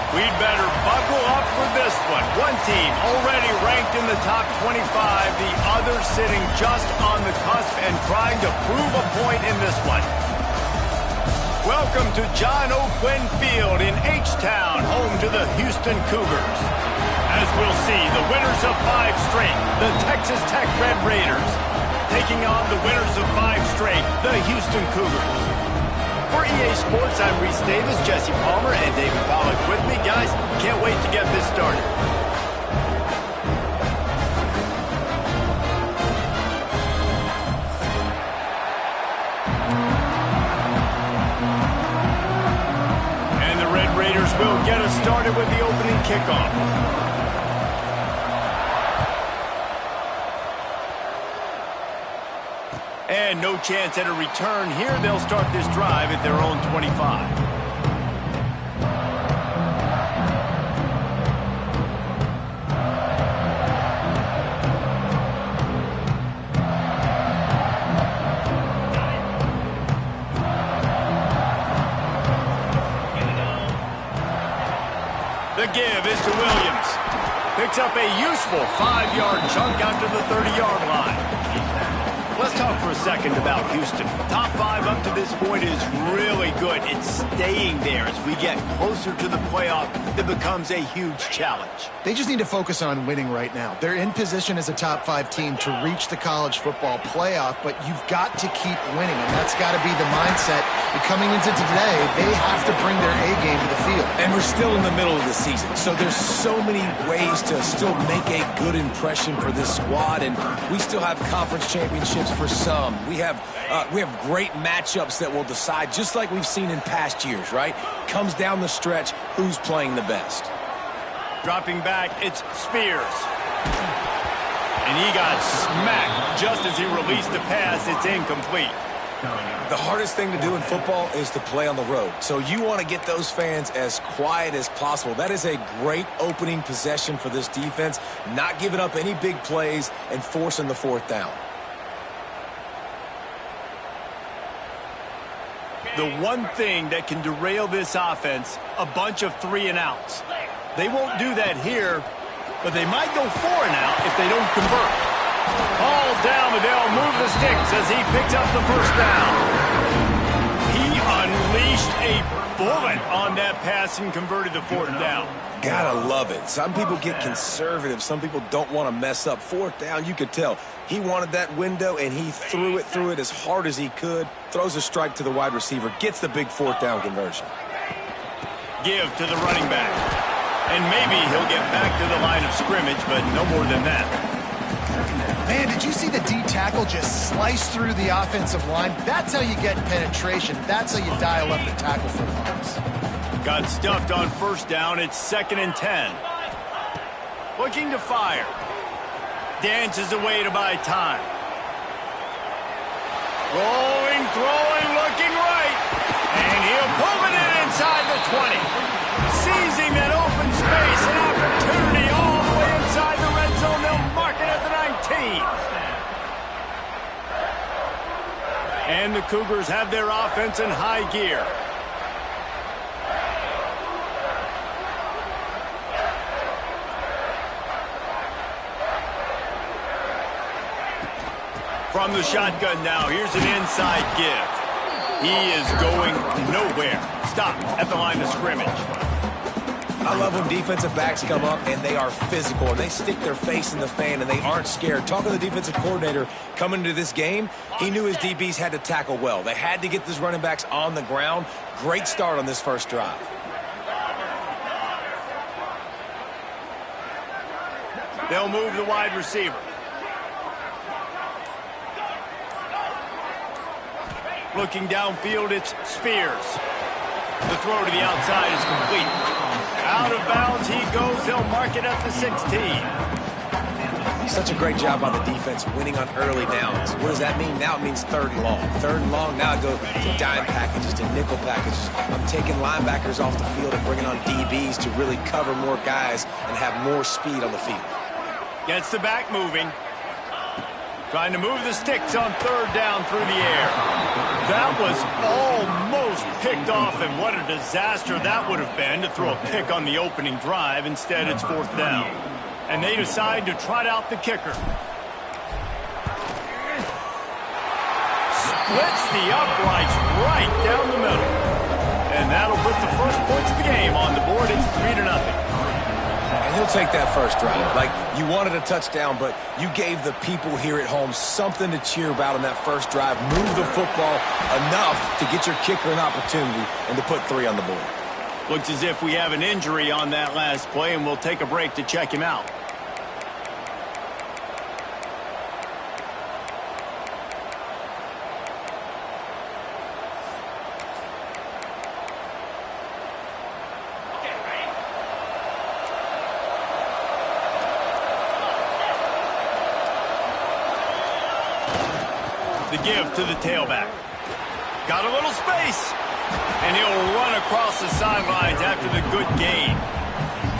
We'd better buckle up for this one. One team already ranked in the top 25, the other sitting just on the cusp and trying to prove a point in this one. Welcome to John O. Quinn Field in H-Town, home to the Houston Cougars. As we'll see, the winners of 5 straight, the Texas Tech Red Raiders, taking on the winners of 5 straight, the Houston Cougars. For EA Sports, I'm Reese Davis, Jesse Palmer, and David Pollack with me. Guys, can't wait to get this started. And the Red Raiders will get us started with the opening kickoff. And no chance at a return here. They'll start this drive at their own 25. The give is to Williams. Picks up a useful 5-yard chunk out to the 30-yard line. Let's talk for a second about Houston. Top 5 up to this point is really good. It's staying there as we get closer to the playoff. It becomes a huge challenge. They just need to focus on winning right now. They're in position as a top 5 team to reach the college football playoff, but you've got to keep winning, and that's got to be the mindset. And coming into today, they have to bring their A game to the field. And we're still in the middle of the season, so there's so many ways to still make a good impression for this squad, and we still have conference championships for some. We have great matchups that will decide, just like we've seen in past years, right? Comes down the stretch, who's playing the best. Dropping back, it's Spears. And he got smacked just as he released the pass. It's incomplete. The hardest thing to do in football is to play on the road. So you want to get those fans as quiet as possible. That is a great opening possession for this defense, not giving up any big plays and forcing the 4th down. The one thing that can derail this offense, a bunch of 3-and-outs. They won't do that here, but they might go 4-and-out if they don't convert. All down, but they'll move the sticks as he picks up the 1st down. He unleashed a bullet on that pass and converted the 4th down. Gotta love it. Some people get conservative. Some people don't want to mess up. 4th down, you could tell. He wanted that window, and he threw it as hard as he could. Throws a strike to the wide receiver. Gets the big 4th down conversion. Give to the running back. And maybe he'll get back to the line of scrimmage, but no more than that. Man, did you see the D tackle just slice through the offensive line? That's how you get penetration. That's how you dial up the tackle for points. Got stuffed on 1st down. It's 2nd and 10. Looking to fire. Dances away to buy time. Rolling, throwing, looking right. And he'll pull it in inside the 20. Seizing that open space, an opportunity all the way inside the red zone. They'll mark it at the 19. And the Cougars have their offense in high gear. From the shotgun now, here's an inside give. He is going nowhere. Stop at the line of scrimmage. I love when defensive backs come up and they are physical and they stick their face in the fan and they aren't scared. Talking to the defensive coordinator coming into this game, he knew his DBs had to tackle well. They had to get these running backs on the ground. Great start on this 1st drive. They'll move the wide receiver. Looking downfield, it's Spears. The throw to the outside is complete. Out of bounds he goes. They'll mark it at the 16. Such a great job by the defense winning on early downs. What does that mean? Now it means 3rd and long. 3rd and long, now it goes to dime packages, to nickel packages. I'm taking linebackers off the field and bringing on DBs to really cover more guys and have more speed on the field. Gets the back moving. Trying to move the sticks on 3rd down through the air. That was almost picked off, and what a disaster that would have been to throw a pick on the opening drive. Instead, it's 4th down. And they decide to trot out the kicker. Splits the uprights right down the middle. And that'll put the first points of the game on the board. It's 3-0. And he'll take that first drive. Like, you wanted a touchdown, but you gave the people here at home something to cheer about on that first drive. Move the football enough to get your kicker an opportunity and to put 3 on the board. Looks as if we have an injury on that last play, and we'll take a break to check him out. The give to the tailback. Got a little space. And he'll run across the sidelines after the good gain.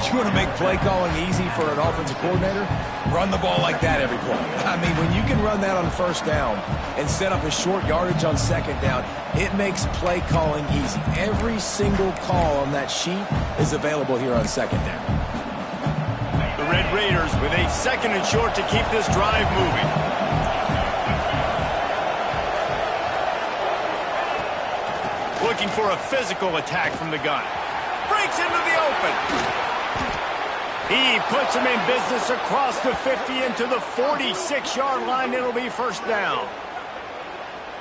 You want to make play calling easy for an offensive coordinator? Run the ball like that every play. I mean, when you can run that on first down and set up a short yardage on second down, it makes play calling easy. Every single call on that sheet is available here on second down. The Red Raiders with a 2nd and short to keep this drive moving. Looking for a physical attack from the gun. Breaks into the open. He puts him in business across the 50 into the 46-yard line. It'll be 1st down.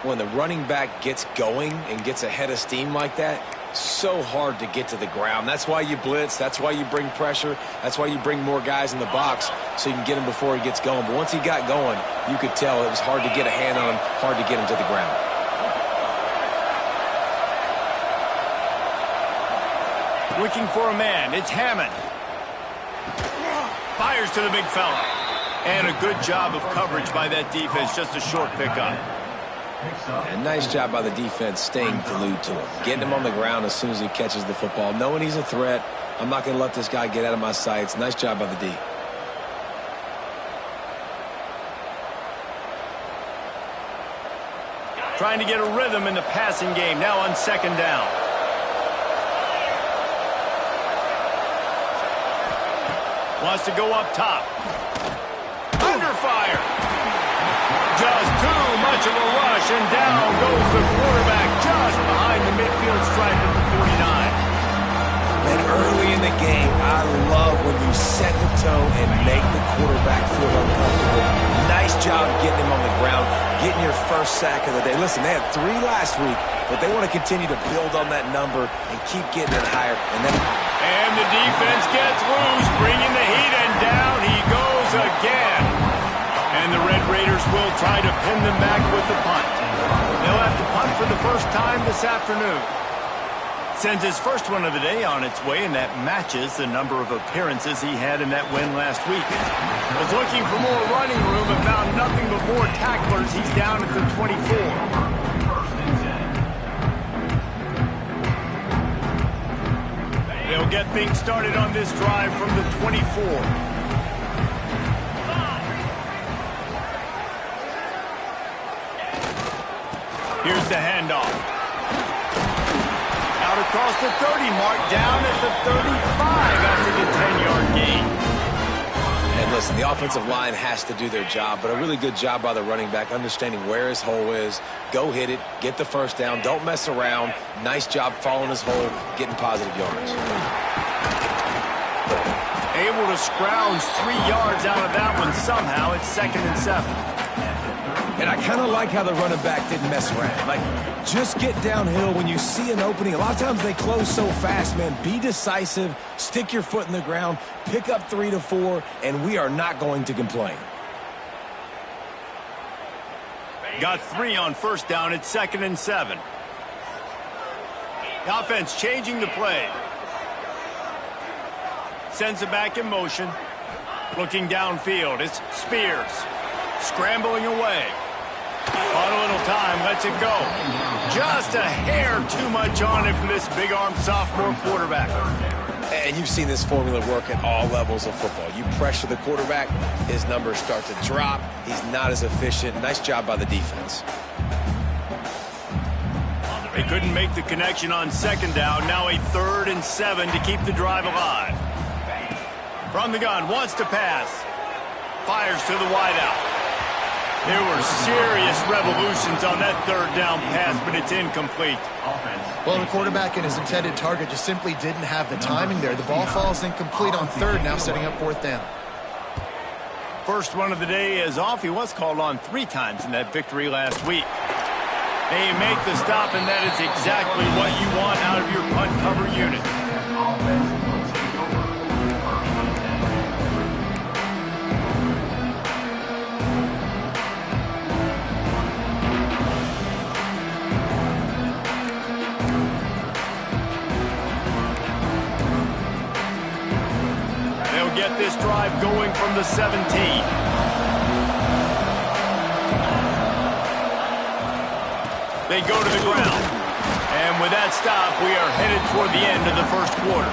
When the running back gets going and gets ahead of steam like that, so hard to get to the ground. That's why you blitz. That's why you bring pressure. That's why you bring more guys in the box so you can get him before he gets going. But once he got going, you could tell it was hard to get a hand on him, hard to get him to the ground. Looking for a man. It's Hammond. Fires to the big fella. And a good job of coverage by that defense. Just a short pickup. And nice job by the defense staying glued to him. Getting him on the ground as soon as he catches the football. Knowing he's a threat. I'm not going to let this guy get out of my sights. Nice job by the D. Trying to get a rhythm in the passing game. Now on 2nd down. Wants to go up top. Under fire. Just too much of a rush, and down goes the quarterback just behind the midfield stripe at the 49. And early in the game, I love when you set the tone and make the quarterback feel uncomfortable. Nice job getting him on the ground, getting your first sack of the day. Listen, they had 3 last week, but they want to continue to build on that number and keep getting it higher. And the defense gets loose, bringing the heat, and down he goes again. And the Red Raiders will try to pin them back with the punt. They'll have to punt for the first time this afternoon. Sends his first one of the day on its way, and that matches the number of appearances he had in that win last week. Was looking for more running room and found nothing but more tacklers. He's down at the 24. They'll get things started on this drive from the 24. Here's the handoff. Out across the 30 mark, down at the 35 after the 10-yard gain. And listen, the offensive line has to do their job, but a really good job by the running back, understanding where his hole is. Go hit it, get the first down, don't mess around. Nice job following his hole, getting positive yards. Able to scrounge 3 yards out of that one somehow. It's 2nd and 7. And I kind of like how the running back didn't mess around. Like, just get downhill when you see an opening. A lot of times they close so fast, man. Be decisive, stick your foot in the ground, pick up 3 to 4, and we are not going to complain. Got 3 on first down. It's 2nd and 7. The offense changing the play. Sends it back in motion. Looking downfield. It's Spears. Scrambling away. Caught a little time. Lets it go. Just a hair too much on it from this big-armed sophomore quarterback. And you've seen this formula work at all levels of football. You pressure the quarterback, his numbers start to drop. He's not as efficient. Nice job by the defense. They couldn't make the connection on second down. Now a 3rd and 7 to keep the drive alive. From the gun, wants to pass. Fires to the wideout. There were serious revolutions on that 3rd down pass, but it's incomplete. Well, the quarterback and his intended target just simply didn't have the timing there. The ball falls incomplete on 3rd, now setting up 4th down. First one of the day is off. He was called on 3 times in that victory last week. They make the stop, and that is exactly what you want out of your punt cover unit. They'll get this drive going from the 17. They go to the ground. And with that stop, we are headed toward the end of the first quarter.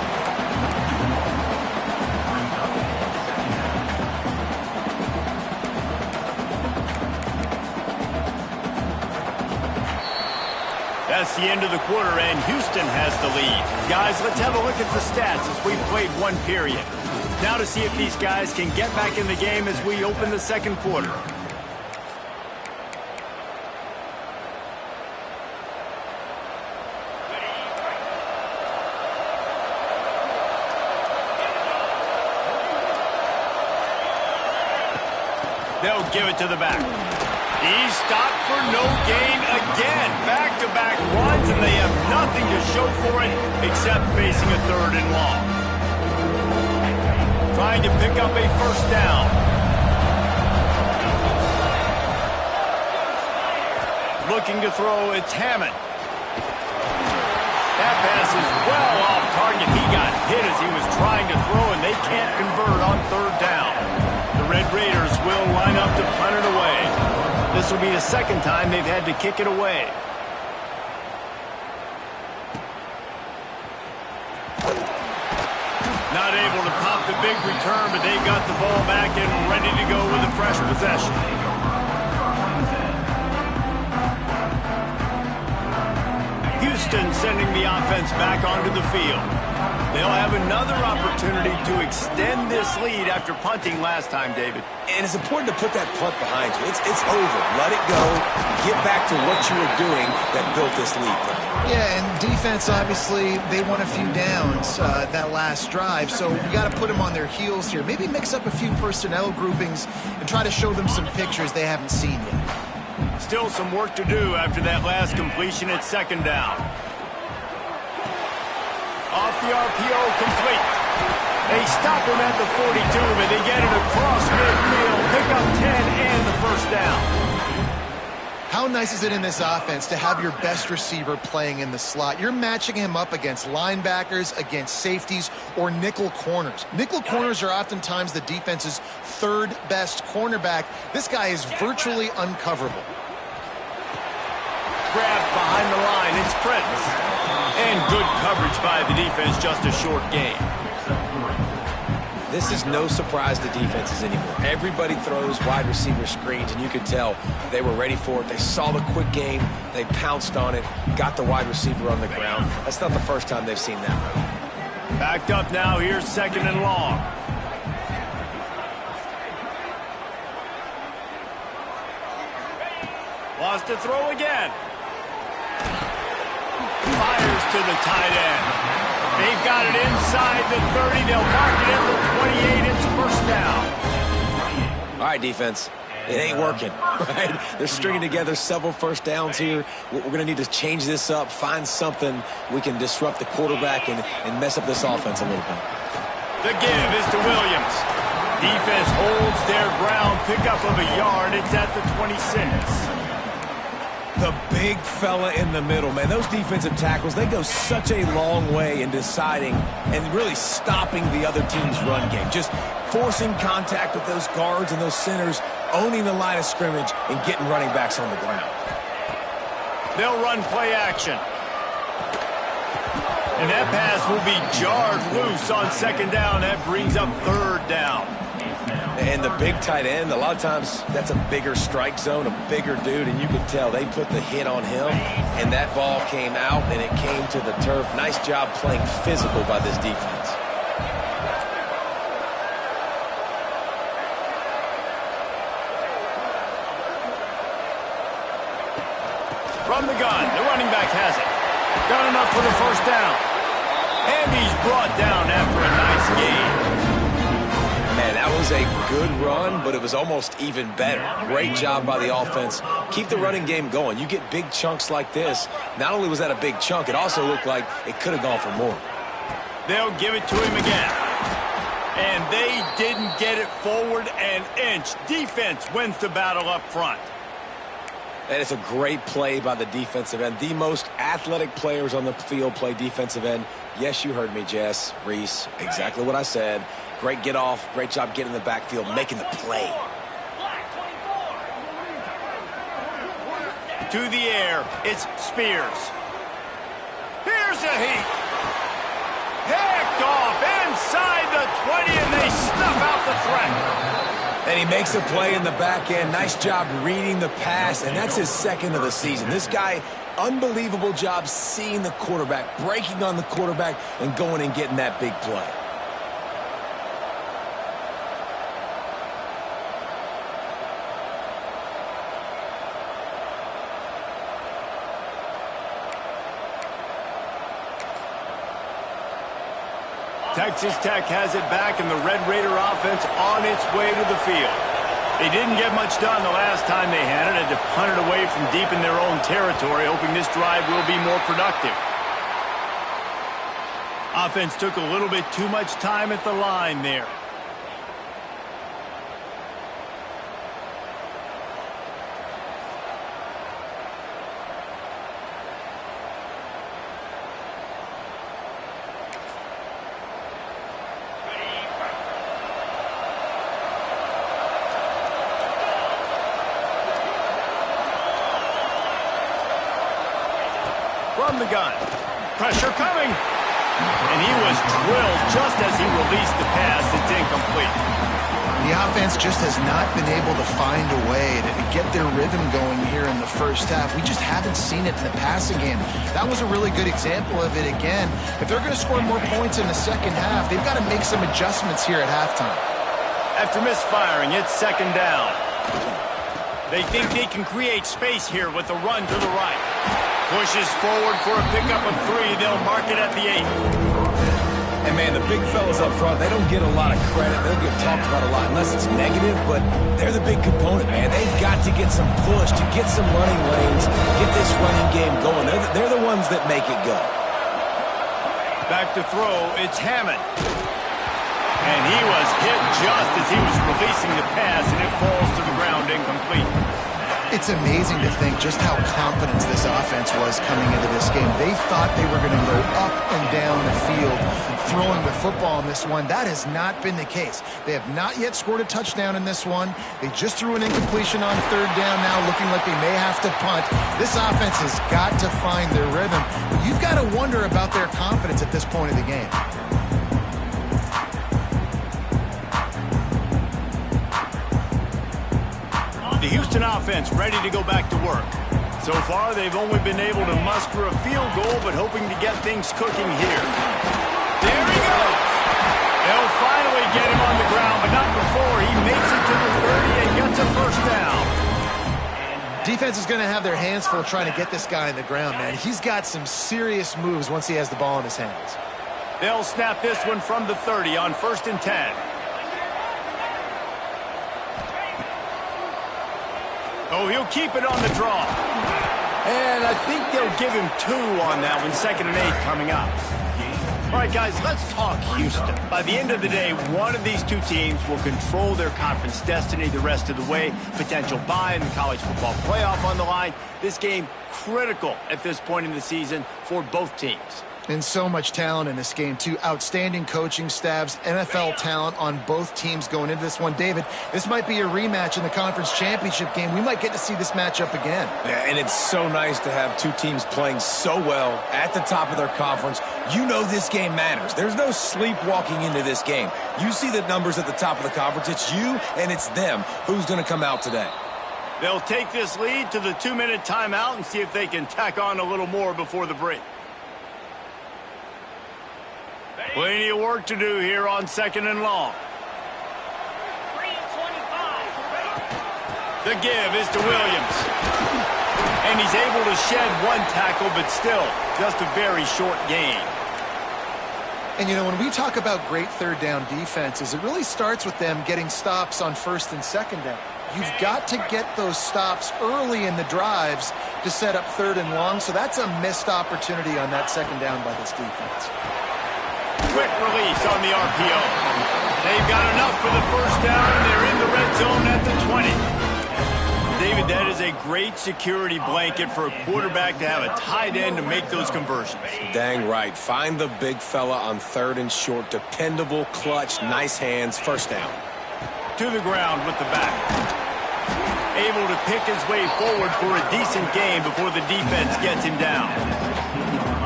That's the end of the quarter, and Houston has the lead. Guys, let's have a look at the stats as we played 1 period. Now to see if these guys can get back in the game as we open the second quarter. They'll give it to the back. He's stopped for no gain again. Back-to-back runs, and they have nothing to show for it except facing a 3rd and long. Trying to pick up a 1st down. Looking to throw, it's Hammond. That pass is well off target. He got hit as he was trying to throw, and they can't convert on 3rd down. The Red Raiders will line up to punt it away. This will be the 2nd time they've had to kick it away. Not able to pop the big return, but they got the ball back and ready to go with a fresh possession. Houston sending the offense back onto the field. They'll have another opportunity to extend this lead after punting last time, David. And it's important to put that punt behind you. It's over. Let it go. Get back to what you were doing that built this lead. Yeah, and defense, obviously, they won a few downs that last drive, so you got to put them on their heels here. Maybe mix up a few personnel groupings and try to show them some pictures they haven't seen yet. Still some work to do after that last completion at 2nd down. Off the RPO, complete. They stop him at the 42, but they get it across midfield. Pick up 10 and the 1st down. How nice is it in this offense to have your best receiver playing in the slot? You're matching him up against linebackers, against safeties, or nickel corners. Nickel corners are oftentimes the defense's 3rd best cornerback. This guy is virtually uncoverable. Grabbed behind the line, it's Prince. And good coverage by the defense, just a short gain. This is no surprise to defenses anymore. Everybody throws wide receiver screens, and you could tell they were ready for it. They saw the quick game. They pounced on it, got the wide receiver on the ground. That's not the first time they've seen that. Backed up now. Here's 2nd and long. Wants to throw again. Fires to the tight end. They've got it inside the 30. They'll mark it in the 28. It's 1st down. All right, defense. It ain't working, right? They're stringing together several 1st downs here. We're going to need to change this up, find something we can disrupt the quarterback and mess up this offense a little bit. The give is to Williams. Defense holds their ground. Pickup of a yard. It's at the 26. The big fella in the middle, man. Those defensive tackles, they go such a long way in deciding and really stopping the other team's run game. Just forcing contact with those guards and those centers, owning the line of scrimmage, and getting running backs on the ground. They'll run play action. And that pass will be jarred loose on 2nd down. That brings up 3rd down. And the big tight end, a lot of times that's a bigger strike zone, a bigger dude, and you can tell they put the hit on him, and that ball came out, and it came to the turf. Nice job playing physical by this defense. From the gun, the running back has it. Got enough for the first down. And he's brought down after a nice gain. Man, that was a good run, but it was almost even better. Great job by the offense. Keep the running game going. You get big chunks like this. Not only was that a big chunk, it also looked like it could have gone for more. They'll give it to him again. And they didn't get it forward an inch. Defense wins the battle up front. And it's a great play by the defensive end. The most athletic players on the field play defensive end. Yes, you heard me, Jess, Reese. Exactly what I said. Great get off. Great job getting in the backfield, making the play. To the air, it's Spears. Here's a heat. Picked off inside the 20, and they snuff out the threat. And he makes a play in the back end. Nice job reading the pass, and that's his second of the season. This guy, unbelievable job seeing the quarterback, breaking on the quarterback, and going and getting that big play. Texas Tech has it back, and the Red Raider offense on its way to the field. They didn't get much done the last time they had it. Had to punt it away from deep in their own territory, hoping this drive will be more productive. Offense took a little bit too much time at the line there. From the gun. Pressure coming. And he was drilled just as he released the pass. It's incomplete. The offense just has not been able to find a way to get their rhythm going here in the first half. We just haven't seen it in the passing game. That was a really good example of it again. If they're going to score more points in the second half, they've got to make some adjustments here at halftime. After misfiring, it's second down. They think they can create space here with the run to the right. Pushes forward for a pickup of 3. They'll mark it at the 8. And, man, the big fellas up front, they don't get a lot of credit. They don't get talked about a lot unless it's negative, but they're the big component, man. They've got to get some push, to get some running lanes, get this running game going. They're the ones that make it go. Back to throw, it's Hammond. And he was hit just as he was releasing the pass, and it falls to the ground incomplete. It's amazing to think just how confident this offense was coming into this game. They thought they were going to go up and down the field throwing the football in this one. That has not been the case. They have not yet scored a touchdown in this one. They just threw an incompletion on third down now, looking like they may have to punt. This offense has got to find their rhythm. But you've got to wonder about their confidence at this point of the game. The Houston offense ready to go back to work. So far, they've only been able to muster a field goal, but hoping to get things cooking here. There he goes. They'll finally get him on the ground, but not before he makes it to the 30 and gets a first down. Defense is going to have their hands full trying to get this guy on the ground, man. He's got some serious moves once he has the ball in his hands. They'll snap this one from the 30 on 1st and 10. Oh, he'll keep it on the draw. And I think they'll give him 2 on that one. 2nd and 8 coming up. All right, guys, let's talk Houston. By the end of the day, one of these two teams will control their conference destiny the rest of the way. Potential bye in the college football playoff on the line. This game critical at this point in the season for both teams. And so much talent in this game, too. Outstanding coaching staffs, NFL talent on both teams going into this one. David, this might be a rematch in the conference championship game. We might get to see this matchup again. Yeah, and it's so nice to have two teams playing so well at the top of their conference. You know this game matters. There's no sleepwalking into this game. You see the numbers at the top of the conference. It's you and it's them. Who's going to come out today? They'll take this lead to the 2-minute timeout and see if they can tack on a little more before the break. Plenty of work to do here on 2nd and long. The give is to Williams. And he's able to shed one tackle, but still just a very short gain. And, you know, when we talk about great third down defenses, it really starts with them getting stops on 1st and 2nd down. You've got to get those stops early in the drives to set up 3rd and long, so that's a missed opportunity on that 2nd down by this defense. Quick release on the RPO. They've got enough for the 1st down. They're in the red zone at the 20. David, that is a great security blanket for a quarterback to have a tight end to make those conversions. Dang right. Find the big fella on 3rd and short. Dependable, clutch, nice hands. 1st down. To the ground with the back. Able to pick his way forward for a decent gain before the defense gets him down.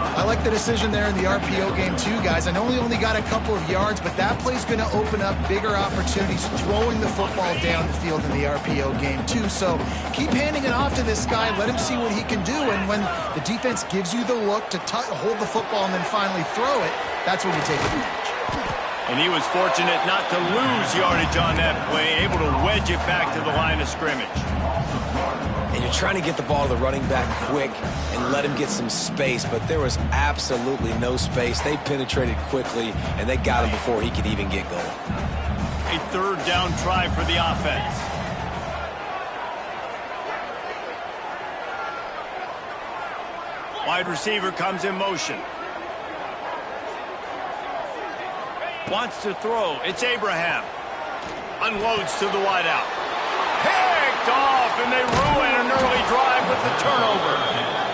I like the decision there in the RPO game too, guys. I know he only got a couple of yards, but that play's going to open up bigger opportunities throwing the football down the field in the RPO game too. So keep handing it off to this guy. Let him see what he can do. And when the defense gives you the look to hold the football and then finally throw it, that's when you take advantage. And he was fortunate not to lose yardage on that play, able to wedge it back to the line of scrimmage. And you're trying to get the ball to the running back quick and let him get some space, but there was absolutely no space. They penetrated quickly, and they got him before he could even get going. A 3rd down try for the offense. Wide receiver comes in motion. Wants to throw. It's Abraham. Unloads to the wideout. Picked off, and they ruin an early drive with the turnover.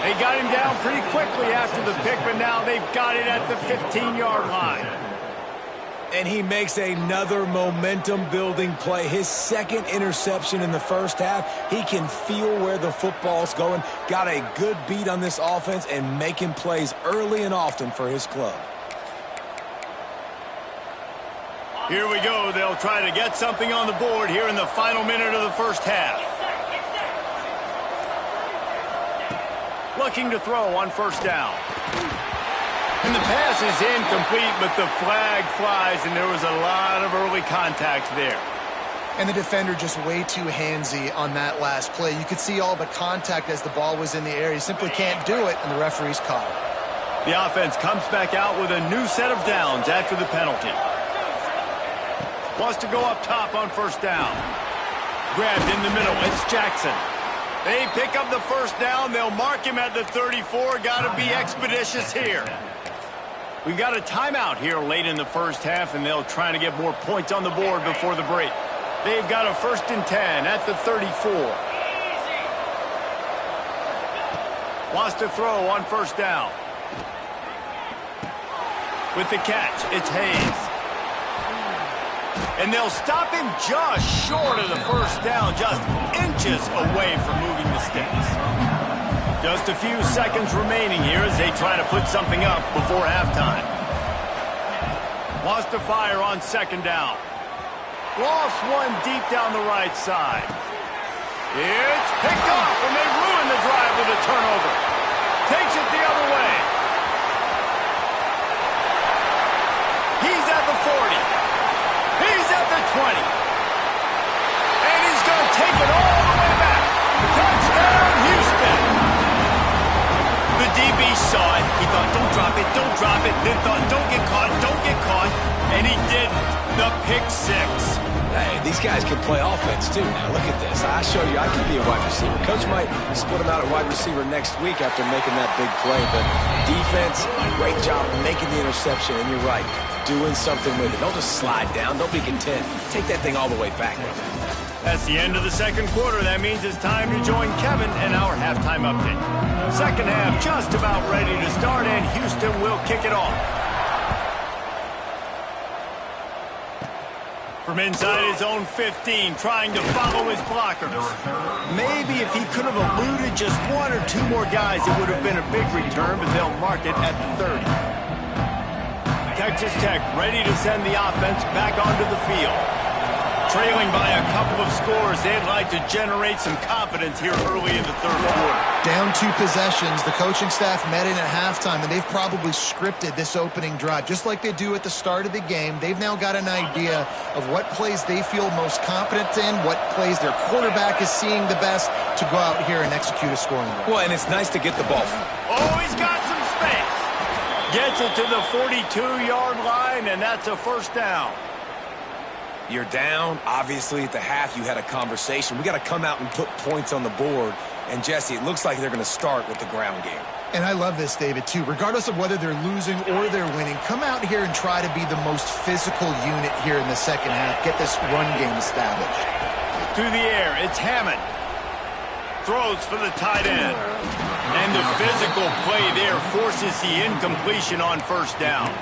They got him down pretty quickly after the pick, but now they've got it at the 15-yard line. And he makes another momentum-building play. His 2nd interception in the 1st half. He can feel where the football's going. Got a good beat on this offense and making plays early and often for his club. Here we go. They'll try to get something on the board here in the final minute of the 1st half. Looking to throw on 1st down. And the pass is incomplete, but the flag flies, and there was a lot of early contact there. And the defender just way too handsy on that last play. You could see all the contact as the ball was in the air. He simply can't do it, and the referee's caught it. The offense comes back out with a new set of downs after the penalty. Wants to go up top on 1st down. Grabbed in the middle. It's Jackson. They pick up the 1st down. They'll mark him at the 34. Got to be expeditious here. We've got a timeout here late in the 1st half, and they'll try to get more points on the board before the break. They've got a 1st and 10 at the 34. Wants to throw on 1st down. With the catch, it's Hayes. And they'll stop him just short of the 1st down, just inches away from moving the sticks. Just a few seconds remaining here as they try to put something up before halftime. Wants to fire on 2nd down. Lost one deep down the right side. It's picked off, and they ruin the drive with a turnover. Takes it the other way. He's at the 40. He's at the 20. And he's going to take it all the way back. Touchdown, Houston. The DB saw it. He thought, don't drop it, don't drop it. Then thought, don't get caught, don't get caught. And he didn't. The pick 6. Hey, these guys can play offense, too. Now, look at this. I showed you I can be a wide receiver. Coach might split him out at wide receiver next week after making that big play. But defense, great job making the interception. And you're right. Doing something with it. Don't just slide down. Don't be content. Take that thing all the way back. That's the end of the second quarter. That means it's time to join Kevin and our halftime update. Second half just about ready to start, and Houston will kick it off. From inside his own 15, trying to follow his blockers. Maybe if he could have eluded just one or two more guys, it would have been a big return, but they'll mark it at the 30. Texas Tech ready to send the offense back onto the field. Trailing by a couple of scores, they'd like to generate some confidence here early in the third quarter. Down 2 possessions, the coaching staff met in at halftime, and they've probably scripted this opening drive. Just like they do at the start of the game, they've now got an idea of what plays they feel most confident in, what plays their quarterback is seeing the best to go out here and execute a scoring drive. Well, and it's nice to get the ball. Oh, he's got some space. Gets it to the 42-yard line, and that's a first down. You're down. Obviously, at the half, you had a conversation. We got to come out and put points on the board. And, Jesse, it looks like they're going to start with the ground game. And I love this, David, too. Regardless of whether they're losing or they're winning, come out here and try to be the most physical unit here in the second half. Get this run game established. Through the air, it's Hammond. Throws for the tight end. And the physical play there forces the incompletion on first down.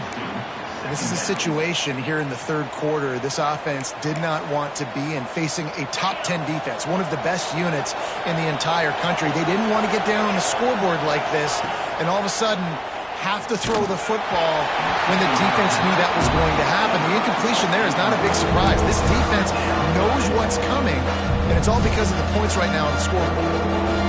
This is a situation here in the third quarter this offense did not want to be in, facing a top 10 defense, one of the best units in the entire country. They didn't want to get down on the scoreboard like this, and all of a sudden have to throw the football when the defense knew that was going to happen. The incompletion there is not a big surprise. This defense knows what's coming, and it's all because of the points right now on the scoreboard.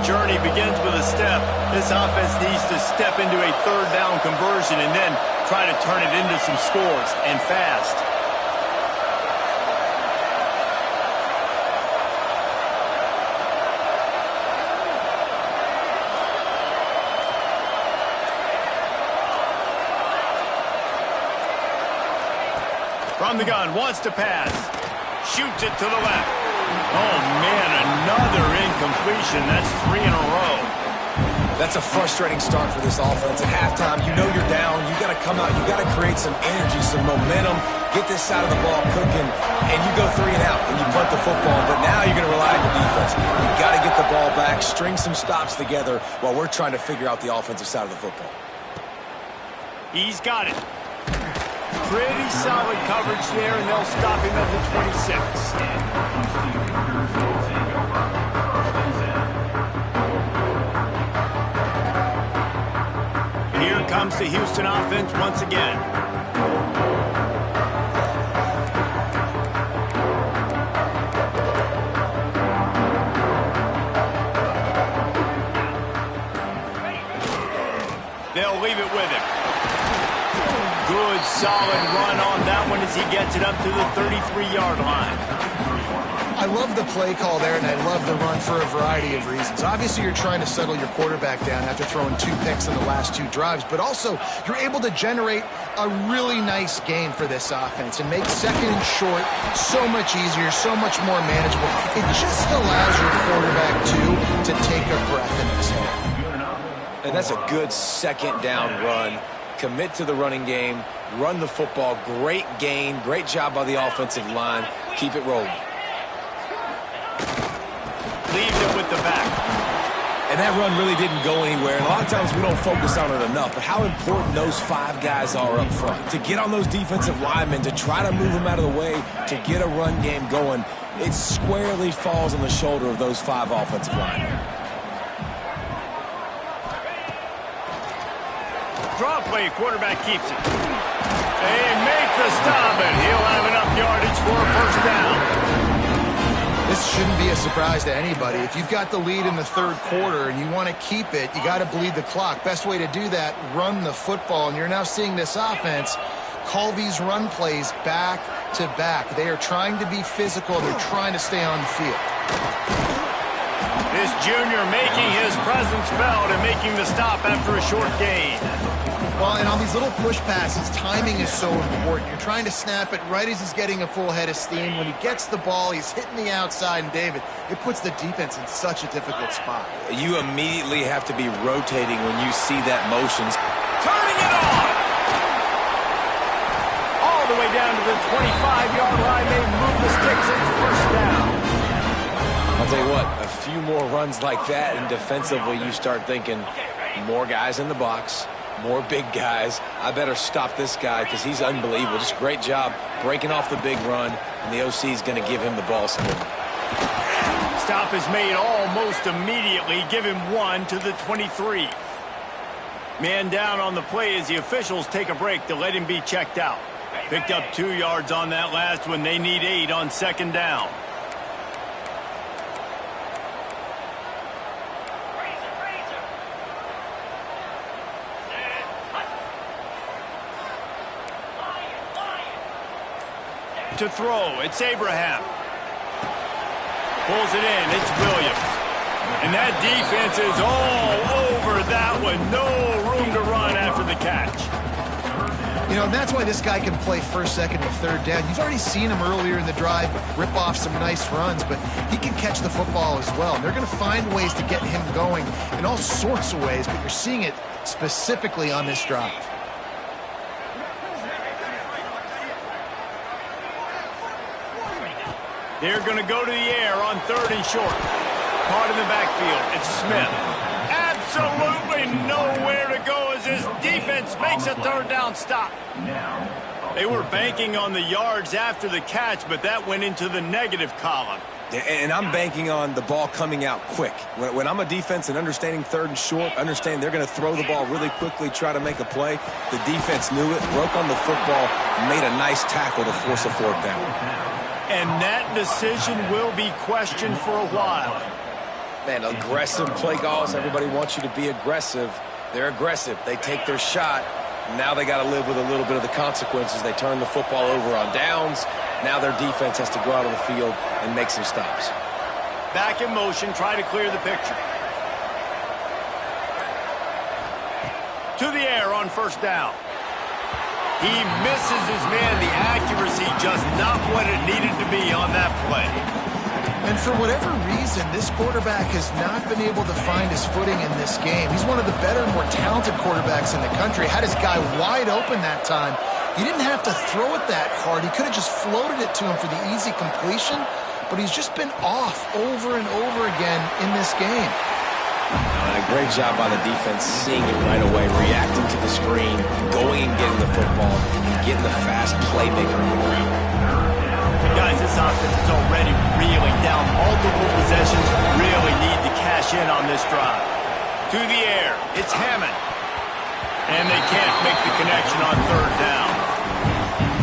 Journey begins with a step. This offense needs to step into a third down conversion and then try to turn it into some scores, and fast. From the gun, wants to pass. Shoots it to the left. Oh, man, another incompletion. That's 3 in a row. That's a frustrating start for this offense. At halftime, you know you're down. You got to come out. You got to create some energy, some momentum, get this side of the ball cooking, and you go 3 and out, and you punt the football. But now you're going to rely on the defense. You got to get the ball back, string some stops together while we're trying to figure out the offensive side of the football. He's got it. Pretty solid coverage there, and they'll stop him at the 26. Here comes the Houston offense once again. They'll leave it with him. Good, solid run on that one as he gets it up to the 33-yard line. I love the play call there, and I love the run for a variety of reasons. Obviously, you're trying to settle your quarterback down after throwing 2 picks in the last 2 drives, but also you're able to generate a really nice game for this offense and make second and short so much easier, so much more manageable. It just allows your quarterback, too, to take a breath and exhale. And that's a good second down run. Commit to the running game, run the football, great gain, great job by the offensive line. Keep it rolling. Leaves it with the back. And that run really didn't go anywhere. And a lot of times we don't focus on it enough, but how important those 5 guys are up front. To get on those defensive linemen, to try to move them out of the way, to get a run game going, it squarely falls on the shoulder of those 5 offensive linemen. Draw play, quarterback keeps it. They make the stop, and he'll have enough yardage for a first down. This shouldn't be a surprise to anybody. If you've got the lead in the third quarter and you want to keep it, you got to bleed the clock. Best way to do that, run the football. And you're now seeing this offense call these run plays back to back. They are trying to be physical. They're trying to stay on the field. This junior making his presence felt and making the stop after a short gain. Well, and on these little push passes, timing is so important. You're trying to snap it right as he's getting a full head of steam. When he gets the ball, he's hitting the outside, and David, it puts the defense in such a difficult spot. You immediately have to be rotating when you see that motions. Turning it on! All the way down to the 25-yard line. They move the sticks. It's first down. I'll tell you what, a few more runs like that, and defensively you start thinking, more guys in the box, more big guys. I better stop this guy because he's unbelievable. Just great job breaking off the big run, and the OC is going to give him the ball soon. Stop is made almost immediately. Give him 1 to the 23. Man down on the play as the officials take a break to let him be checked out. Picked up 2 yards on that last one. They need 8 on second down. To throw, it's Abraham. Pulls it in, it's Williams. And that defense is all over that one. No room to run after the catch. You know, and that's why this guy can play first, second, and third down. You've already seen him earlier in the drive rip off some nice runs, but he can catch the football as well. And they're going to find ways to get him going in all sorts of ways, but you're seeing it specifically on this drive. They're going to go to the air on 3rd and short. Caught in the backfield. It's Smith. Absolutely nowhere to go as his defense makes a 3rd down stop. They were banking on the yards after the catch, but that went into the negative column. And I'm banking on the ball coming out quick. When I'm a defense and understanding 3rd and short, understanding they're going to throw the ball really quickly, try to make a play, the defense knew it, broke on the football, made a nice tackle to force a 4th down. And that decision will be questioned for a while. Man, aggressive play calls. Everybody wants you to be aggressive. They're aggressive. They take their shot. Now they got to live with a little bit of the consequences. They turn the football over on downs. Now their defense has to go out on the field and make some stops. Back in motion, try to clear the picture. To the air on 1st down. He misses his man. The accuracy just not what it needed to be on that play. And for whatever reason, this quarterback has not been able to find his footing in this game. He's one of the better, more talented quarterbacks in the country. Had his guy wide open that time. He didn't have to throw it that hard. He could have just floated it to him for the easy completion, but he's just been off over and over again in this game. A great job by the defense, seeing it right away, reacting to the screen, going and getting the football, and getting the fast playmaker on the ground. Guys, this offense is already reeling down multiple possessions. Really need to cash in on this drive. To the air, it's Hammond. And they can't make the connection on 3rd down.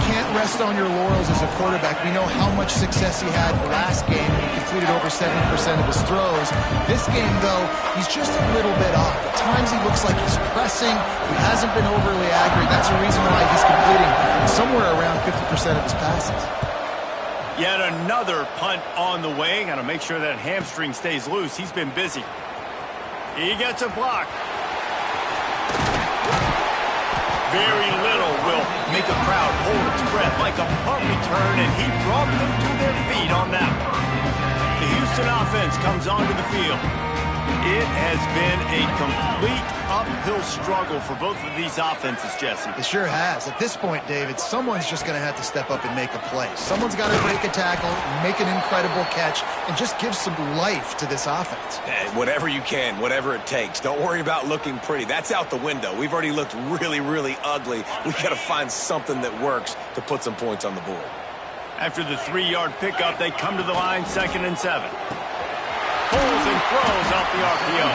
Can't rest on your laurels as a quarterback. We know how much success he had last game. He completed over 70% of his throws. This game, though, he's just a little bit off. At times he looks like he's pressing. He hasn't been overly accurate. That's the reason why he's completing somewhere around 50% of his passes. Yet another punt on the way. Got to make sure that hamstring stays loose. He's been busy. He gets a block. Very little will make a crowd hold its breath like a punt return, and he brought them to their feet on that one. The Houston offense comes onto the field. It has been a complete uphill struggle for both of these offenses, Jesse. It sure has. At this point, David, someone's just going to have to step up and make a play. Someone's got to break a tackle, make an incredible catch, and just give some life to this offense. Whatever you can, whatever it takes. Don't worry about looking pretty. That's out the window. We've already looked really, really ugly. We've got to find something that works to put some points on the board. After the 3-yard pickup, they come to the line 2nd and 7. Pulls and throws out the RPO.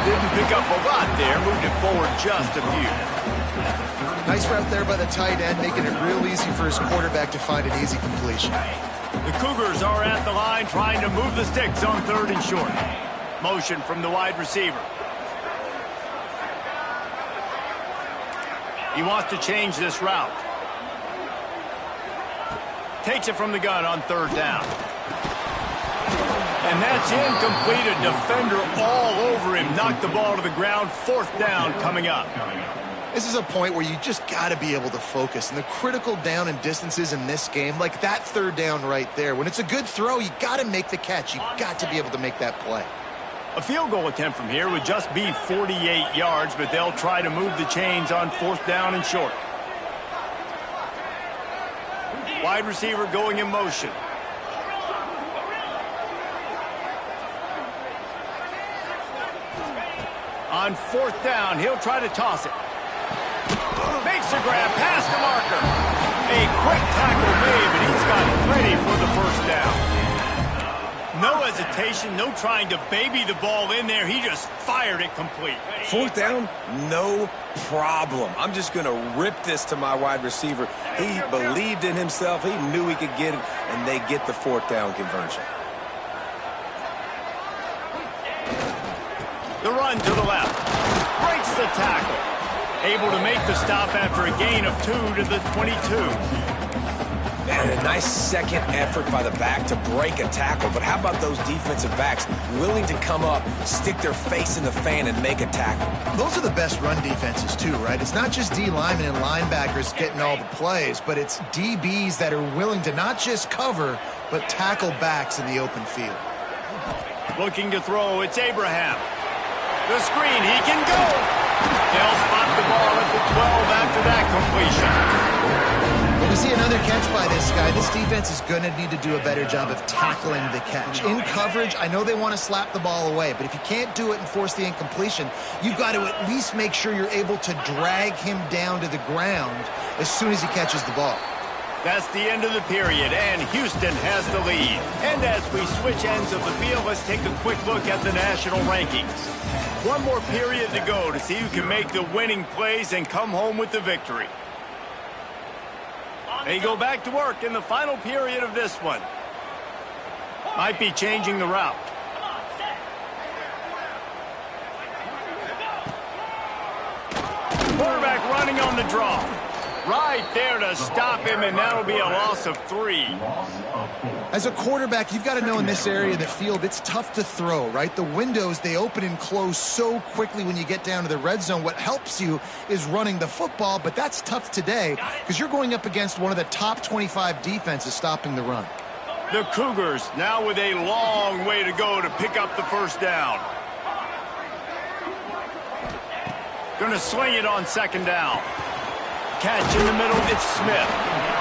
Didn't pick up a lot there, moved it forward just a few. Nice route there by the tight end, making it real easy for his quarterback to find an easy completion. The Cougars are at the line trying to move the sticks on 3rd and short. Motion from the wide receiver. He wants to change this route. Takes it from the gun on 3rd down. And that's incomplete. A defender all over him. Knocked the ball to the ground. 4th down coming up. This is a point where you just got to be able to focus. And the critical down and distances in this game, like that third down right there, when it's a good throw, you got to make the catch. You got to be able to make that play. A field goal attempt from here would just be 48 yards, but they'll try to move the chains on 4th down and short. Wide receiver going in motion. On 4th down, he'll try to toss it. Makes a grab past the marker. A quick tackle made, but he's got it ready for the first down. No hesitation, no trying to baby the ball in there. He just fired it complete. 4th down, no problem. I'm just going to rip this to my wide receiver. He believed in himself. He knew he could get it, and they get the 4th down conversion. The run to the left. Breaks the tackle. Able to make the stop after a gain of 2 to the 22. And a nice second effort by the back to break a tackle. But how about those defensive backs willing to come up, stick their face in the fan, and make a tackle? Those are the best run defenses too, right? It's not just D linemen and linebackers getting all the plays, but it's DBs that are willing to not just cover, but tackle backs in the open field. Looking to throw, it's Abraham. The screen, he can go. They'll spot the ball at the 12 after that completion. When we see another catch by this guy, this defense is going to need to do a better job of tackling the catch. In coverage, I know they want to slap the ball away, but if you can't do it and force the incompletion, you've got to at least make sure you're able to drag him down to the ground as soon as he catches the ball. That's the end of the period, and Houston has the lead. And as we switch ends of the field, let's take a quick look at the national rankings. One more period to go to see who can make the winning plays and come home with the victory. They go back to work in the final period of this one. Might be changing the route. Quarterback running on the draw. Right there to stop him, and that'll be a loss of 3. As a quarterback, you've got to know in this area of the field, it's tough to throw, right? The windows, they open and close so quickly when you get down to the red zone. What helps you is running the football, but that's tough today because you're going up against one of the top 25 defenses stopping the run. The Cougars now with a long way to go to pick up the first down. Going to sling it on 2nd down. Catch in the middle, it's Smith.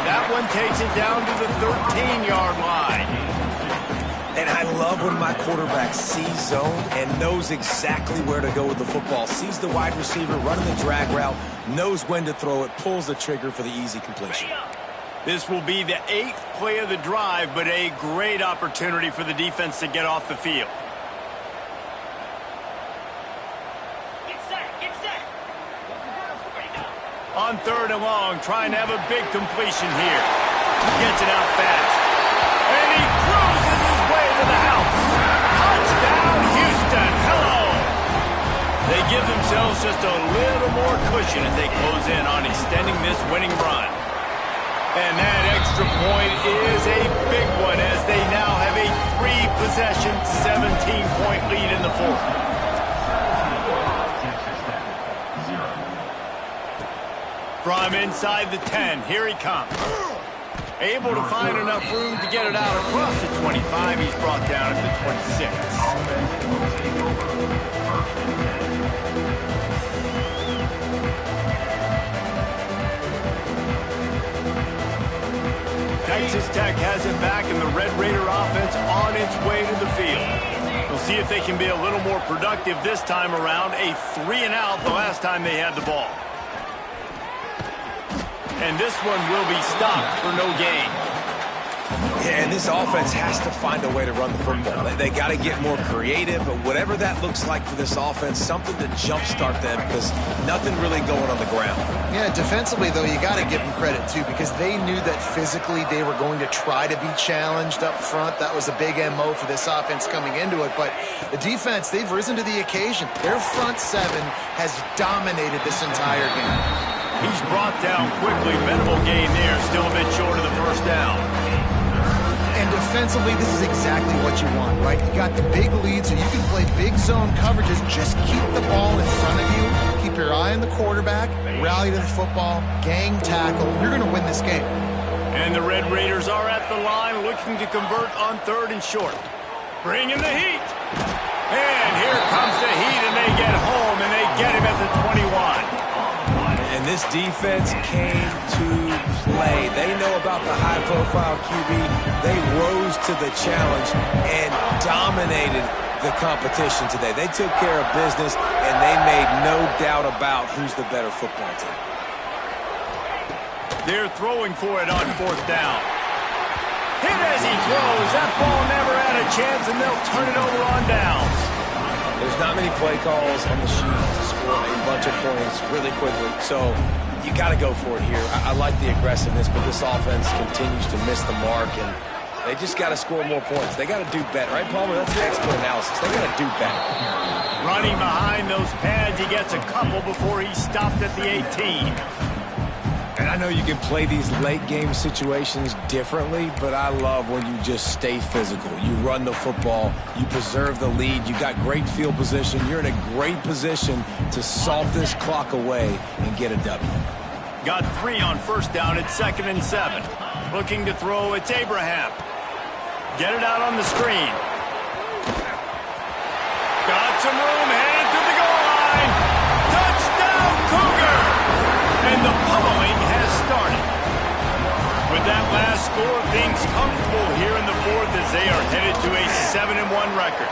That one takes it down to the 13-yard line. And I love when my quarterback sees zone and knows exactly where to go with the football. Sees the wide receiver running the drag route, knows when to throw it, pulls the trigger for the easy completion. This will be the 8th play of the drive, but a great opportunity for the defense to get off the field. On 3rd and long, trying to have a big completion here. Gets it out fast. And he cruises his way to the house. Touchdown, Houston. Hello. They give themselves just a little more cushion as they close in on extending this winning run. And that extra point is a big one as they now have a 3-possession, 17-point lead in the 4th. From inside the 10, here he comes. Able to find enough room to get it out across the 25. He's brought down at the 26. Texas Tech has it back, and the Red Raider offense on its way to the field. We'll see if they can be a little more productive this time around. A 3-and-out the last time they had the ball. And this one will be stopped for no gain. Yeah, and this offense has to find a way to run the football. They got to get more creative, but whatever that looks like for this offense, something to jumpstart them because nothing really going on the ground. Yeah, defensively, though, you got to give them credit, too, because they knew that physically they were going to try to be challenged up front. That was a big MO for this offense coming into it. But the defense, they've risen to the occasion. Their front 7 has dominated this entire game. He's brought down quickly. Minimal gain there. Still a bit short of the first down. And defensively, this is exactly what you want, right? You got the big lead, so you can play big zone coverages. Just keep the ball in front of you. Keep keep your eye on the quarterback, rally to the football, gang tackle. You're going to win this game. And the Red Raiders are at the line looking to convert on 3rd and short. Bringing the heat. And here comes the heat, and they get home, and they get him at the 21. And this defense came to play. They know about the high-profile QB. They rose to the challenge and dominated the competition today. They took care of business, and they made no doubt about who's the better football team. They're throwing for it on 4th down. Hit as he throws. That ball never had a chance, and they'll turn it over on downs. There's not many play calls on the sheet to score a bunch of points really quickly, so you got to go for it here. I like the aggressiveness, but this offense continues to miss the mark, and they just got to score more points. They got to do better, right, Palmer? That's the expert analysis. They got to do better. Running behind those pads, he gets a couple before he stopped at the 18. And I know you can play these late-game situations differently, but I love when you just stay physical. You run the football, you preserve the lead, you got great field position, you're in a great position to salt this clock away and get a W. Got 3 on 1st down at 2nd and 7. Looking to throw, it's Abraham. Get it out on the screen. Got some room, headed to the goal line. Touchdown, Cougar! And the pummeling has started. With that last score, things comfortable here in the 4th as they are headed to a 7-1 record.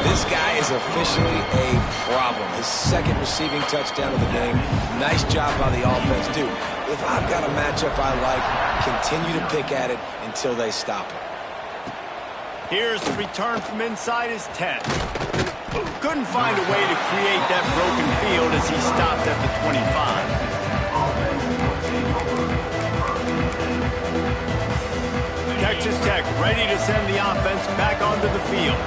This guy is officially a problem. His 2nd receiving touchdown of the game. Nice job by the offense. Dude, if I've got a matchup I like, continue to pick at it until they stop it. Here's the return from inside his 10. Couldn't find a way to create that broken field as he stopped at the 25. Texas Tech ready to send the offense back onto the field.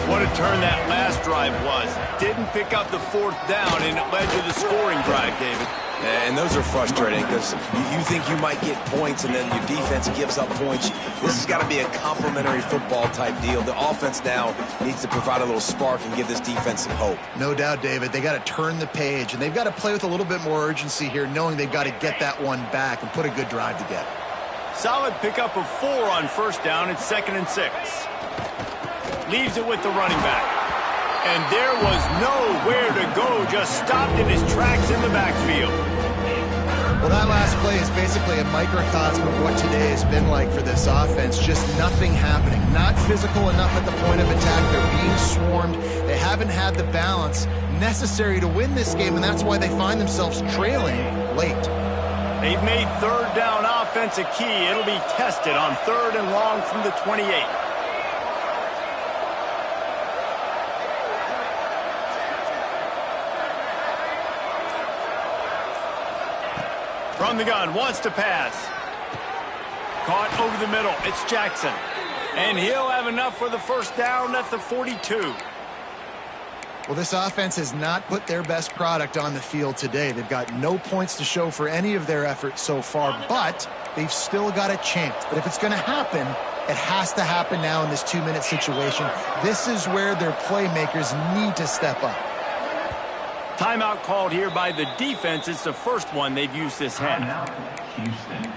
What a turn that last drive was. Didn't pick up the 4th down, and it led to the scoring drive, David. And those are frustrating because you think you might get points and then your defense gives up points. This has got to be a complementary football type deal. The offense now needs to provide a little spark and give this defense some hope. No doubt, David. They got to turn the page, and they've got to play with a little bit more urgency here, knowing they've got to get that one back and put a good drive together. Solid pickup of 4 on 1st down at 2nd and 6. Leaves it with the running back. And there was nowhere to go, just stopped in his tracks in the backfield. Well, that last play is basically a microcosm of what today has been like for this offense. Just nothing happening. Not physical enough at the point of attack. They're being swarmed. They haven't had the balance necessary to win this game, and that's why they find themselves trailing late. They've made 3rd down offense a key. It'll be tested on 3rd and long from the 28. From the gun, wants to pass. Caught over the middle, it's Jackson. And he'll have enough for the 1st down at the 42. Well, this offense has not put their best product on the field today. They've got no points to show for any of their efforts so far, but they've still got a chance. But if it's going to happen, it has to happen now in this 2-minute situation. This is where their playmakers need to step up. Timeout called here by the defense. It's the first one they've used this half. Houston.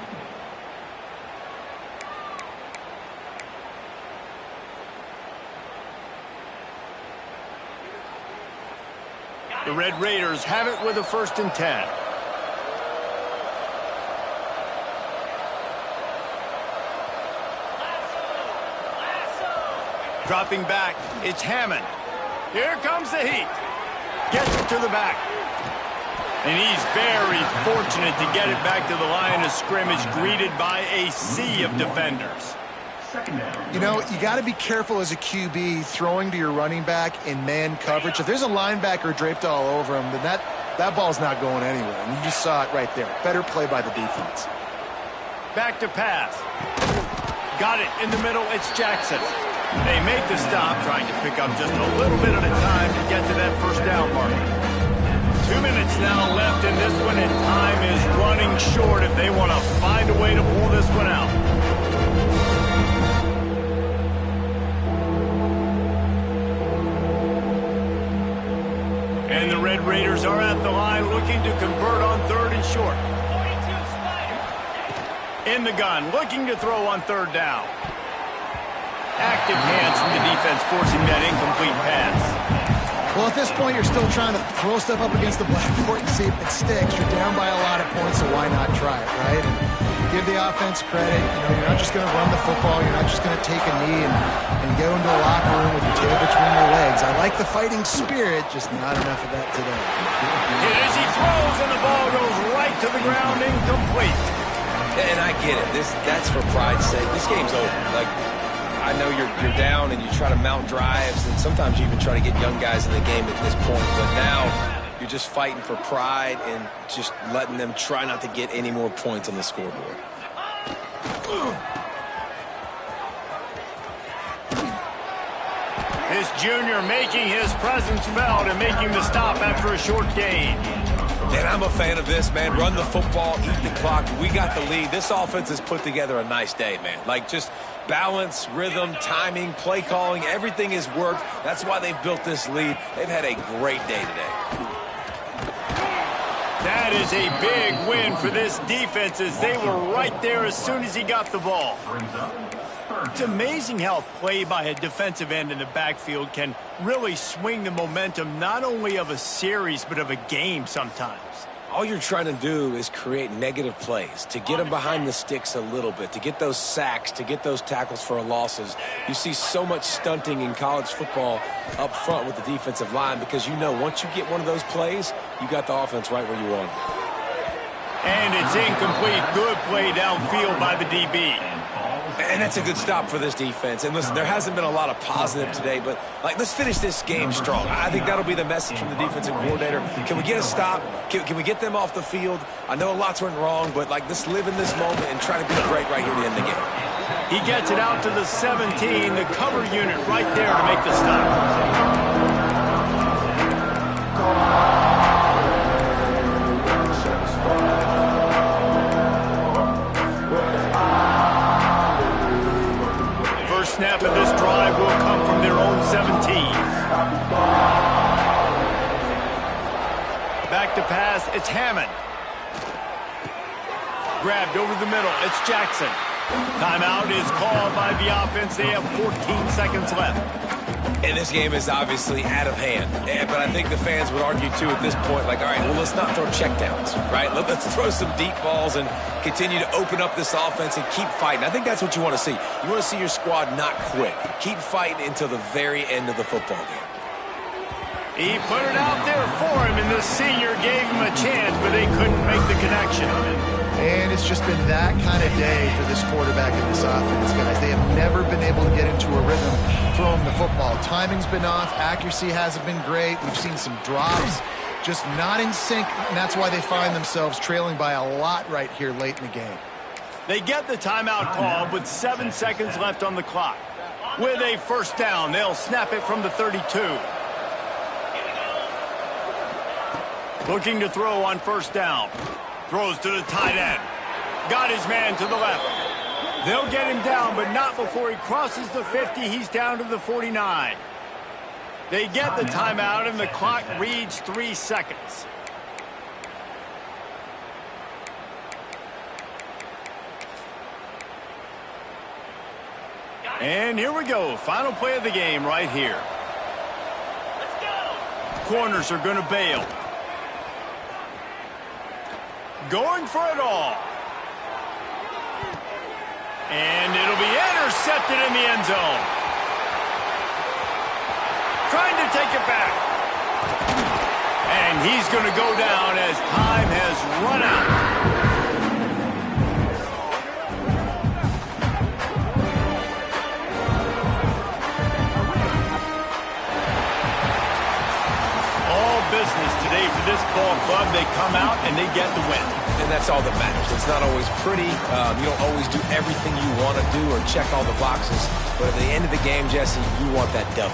The Red Raiders have it with a 1st and 10. Dropping back, it's Hammond. Here comes the heat. Gets it to the back. And he's very fortunate to get it back to the line of scrimmage, greeted by a sea of defenders. You know, you got to be careful as a QB throwing to your running back in man coverage. If there's a linebacker draped all over him, then that ball's not going anywhere. And you just saw it right there. Better play by the defense. Back to pass. Got it in the middle. It's Jackson. They make the stop, trying to pick up just a little bit at a time to get to that 1st down mark. 2 minutes now left in this one, and time is running short if they want to find a way to pull this one out. And the Red Red Raiders are at the line looking to convert on 3rd and short. In the gun, looking to throw on 3rd down. Active hands from the defense forcing that incomplete pass. Well, at this point, you're still trying to throw stuff up against the blackboard and see if it sticks. You're down by a lot of points, so why not try it, right? And give the offense credit. You know, you're not just going to run the football. You're not just going to take a knee and go into a locker room with your tail between your legs. I like the fighting spirit, just not enough of that today. As he throws, and the ball goes right to the ground, incomplete. And I get it. That's for pride's sake. This game's over. Like, I know you're down and you try to mount drives, and sometimes you even try to get young guys in the game at this point. But now you're just fighting for pride and just letting them try not to get any more points on the scoreboard. This junior making his presence felt and making the stop after a short gain. And I'm a fan of this, man. Run the football, eat the clock. We got the lead. This offense has put together a nice day, man. Like, just balance, rhythm, timing, play calling, everything has worked. That's why they've built this lead. They've had a great day today. That is a big win for this defense as they were right there as soon as he got the ball. It's amazing how play by a defensive end in the backfield can really swing the momentum not only of a series but of a game sometimes. All you're trying to do is create negative plays, to get them behind the sticks a little bit, to get those sacks, to get those tackles for losses. You see so much stunting in college football up front with the defensive line because you know once you get one of those plays, you got the offense right where you want it. And it's incomplete. Good play downfield by the DB. And that's a good stop for this defense. And listen, there hasn't been a lot of positive today, but like, let's finish this game strong. I think that'll be the message from the defensive coordinator. Can we get a stop? Can we get them off the field? I know lots went wrong, but like, let's live in this moment and try to be great right here to end the game. He gets it out to the 17, the cover unit right there to make the stop. Snap of this drive will come from their own 17. Back to pass, it's Hammond. Grabbed over the middle, it's Jackson. Timeout is called by the offense. They have 14 seconds left. And this game is obviously out of hand. But I think the fans would argue, too, at this point, like, all right, well, let's not throw checkdowns, right? Let's throw some deep balls and continue to open up this offense and keep fighting. I think that's what you want to see. You want to see your squad not quit. Keep fighting until the very end of the football game. He put it out there for him, and the senior gave him a chance, but they couldn't make the connection. And it's just been that kind of day for this quarterback and this offense, guys. They have never been able to get into a rhythm throwing the football. Timing's been off. Accuracy hasn't been great. We've seen some drops, just not in sync, and that's why they find themselves trailing by a lot right here late in the game. They get the timeout called with 7 seconds left on the clock. With a first down, they'll snap it from the 32. Looking to throw on first down. Throws to the tight end. Got his man to the left. They'll get him down, but not before he crosses the 50. He's down to the 49. They get the timeout, and the clock reads 3 seconds. And here we go. Final play of the game right here. Let's go. Corners are going to bail. Going for it all. And it'll be intercepted in the end zone. Trying to take it back. And he's going to go down as time has run out. Business today for this ball club. They come out and they get the win. And that's all that matters. It's not always pretty. You don't always do everything you want to do or check all the boxes. But at the end of the game, Jesse, you want that W.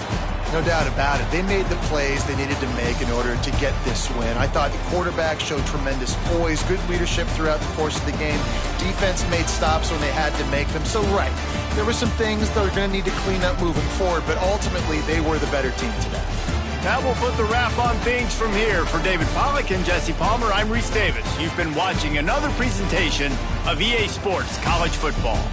No doubt about it. They made the plays they needed to make in order to get this win. I thought the quarterback showed tremendous poise, good leadership throughout the course of the game. Defense made stops when they had to make them. So, right, there were some things that are going to need to clean up moving forward, but ultimately they were the better team today. That will put the wrap on things from here. For David Pollack and Jesse Palmer, I'm Reese Davis. You've been watching another presentation of EA Sports College Football.